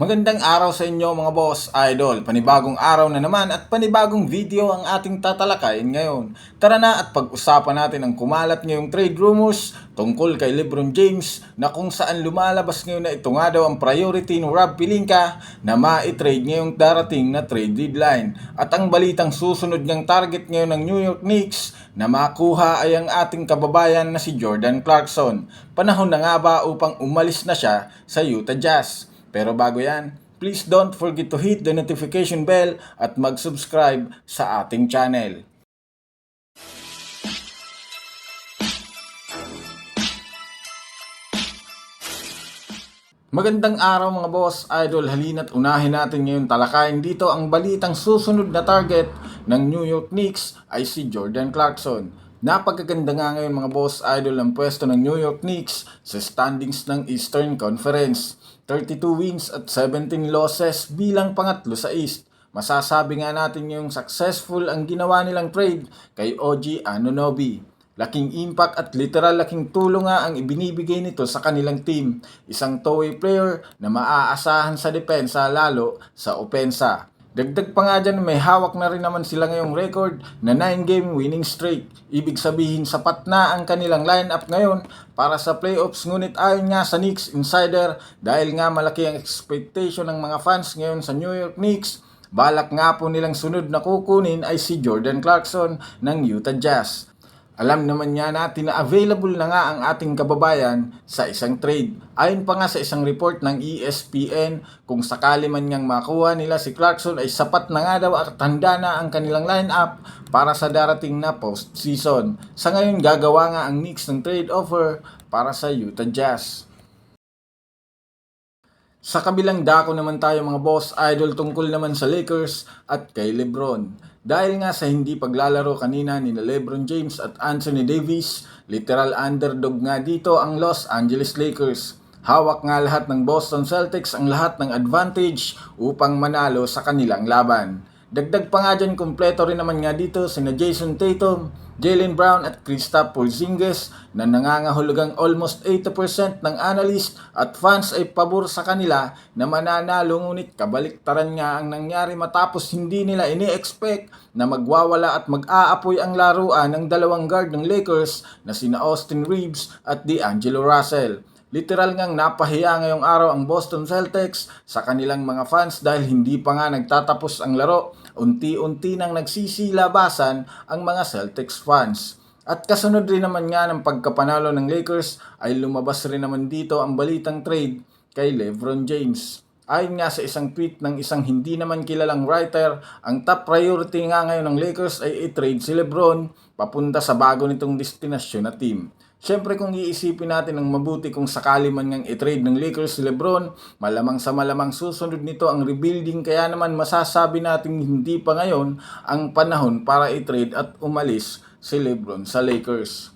Magandang araw sa inyo mga boss idol. Panibagong araw na naman at panibagong video ang ating tatalakayin ngayon. Tara na at pag-usapan natin ang kumalat ngayong trade rumors tungkol kay LeBron James na kung saan lumalabas ngayon na ito nga daw ang priority ni Rob Pelinka na ma-trade ngayong darating na trade deadline. At ang balitang susunod niyang target ngayon ng New York Knicks na makuha ay ang ating kababayan na si Jordan Clarkson. Panahon na nga ba upang umalis na siya sa Utah Jazz? Pero bago yan, please don't forget to hit the notification bell at mag-subscribe sa ating channel. Magandang araw mga boss idol, halina't unahin natin ngayon talakayin dito ang balitang susunod na target ng New York Knicks ay si Jordan Clarkson. Napagkaganda nga ngayon mga boss idol ang pwesto ng New York Knicks sa standings ng Eastern Conference. 32 wins at 17 losses bilang pangatlo sa East. Masasabi nga natin yung successful ang ginawa nilang trade kay OG Anunoby. Laking impact at literal laking tulong nga ang ibinibigay nito sa kanilang team. Isang two-way player na maaasahan sa depensa lalo sa opensa. Dagdag pa nga dyan, may hawak na rin naman sila ngayong record na 9-game winning streak. Ibig sabihin sapat na ang kanilang lineup ngayon para sa playoffs. Ngunit ayon nga sa Knicks Insider, dahil nga malaki ang expectation ng mga fans ngayon sa New York Knicks, balak nga po nilang sunod na kukunin ay si Jordan Clarkson ng Utah Jazz. Alam naman niya natin na available na nga ang ating kababayan sa isang trade. Ayon pa nga sa isang report ng ESPN, kung sakali man niyang makuha nila si Clarkson ay sapat na nga daw at handa na ang kanilang lineup para sa darating na postseason. Sa ngayon gagawa nga ang Knicks ng trade offer para sa Utah Jazz. Sa kabilang dako naman tayo mga boss idol tungkol naman sa Lakers at kay LeBron. Dahil nga sa hindi paglalaro kanina ni LeBron James at Anthony Davis, literal underdog nga dito ang Los Angeles Lakers. Hawak nga lahat ng Boston Celtics ang lahat ng advantage upang manalo sa kanilang laban. Dagdag pa nga dyan, kumpleto rin naman nga dito sina Jason Tatum, Jaylen Brown at Kristaps Porzingis na nangangahulugang almost 80% ng analyst at fans ay pabor sa kanila na mananalo, ngunit kabaliktaran nga ang nangyari matapos hindi nila ini-expect na magwawala at mag-aapoy ang laruan ng dalawang guard ng Lakers na sina Austin Reeves at D'Angelo Russell. Literal ngang napahiya ngayong araw ang Boston Celtics sa kanilang mga fans dahil hindi pa nga nagtatapos ang laro. Unti-unti nang nagsisilabasan ang mga Celtics fans. At kasunod rin naman nga ng pagkapanalo ng Lakers ay lumabas rin naman dito ang balitang trade kay LeBron James. Ayon nga sa isang tweet ng isang hindi naman kilalang writer, ang top priority nga ngayon ng Lakers ay i-trade si LeBron papunta sa bago nitong destinasyon na team. Siyempre kung iisipin natin ng mabuti kung sakali man ngang i-trade ng Lakers si LeBron, malamang sa malamang susunod nito ang rebuilding, kaya naman masasabi natin hindi pa ngayon ang panahon para i-trade at umalis si LeBron sa Lakers.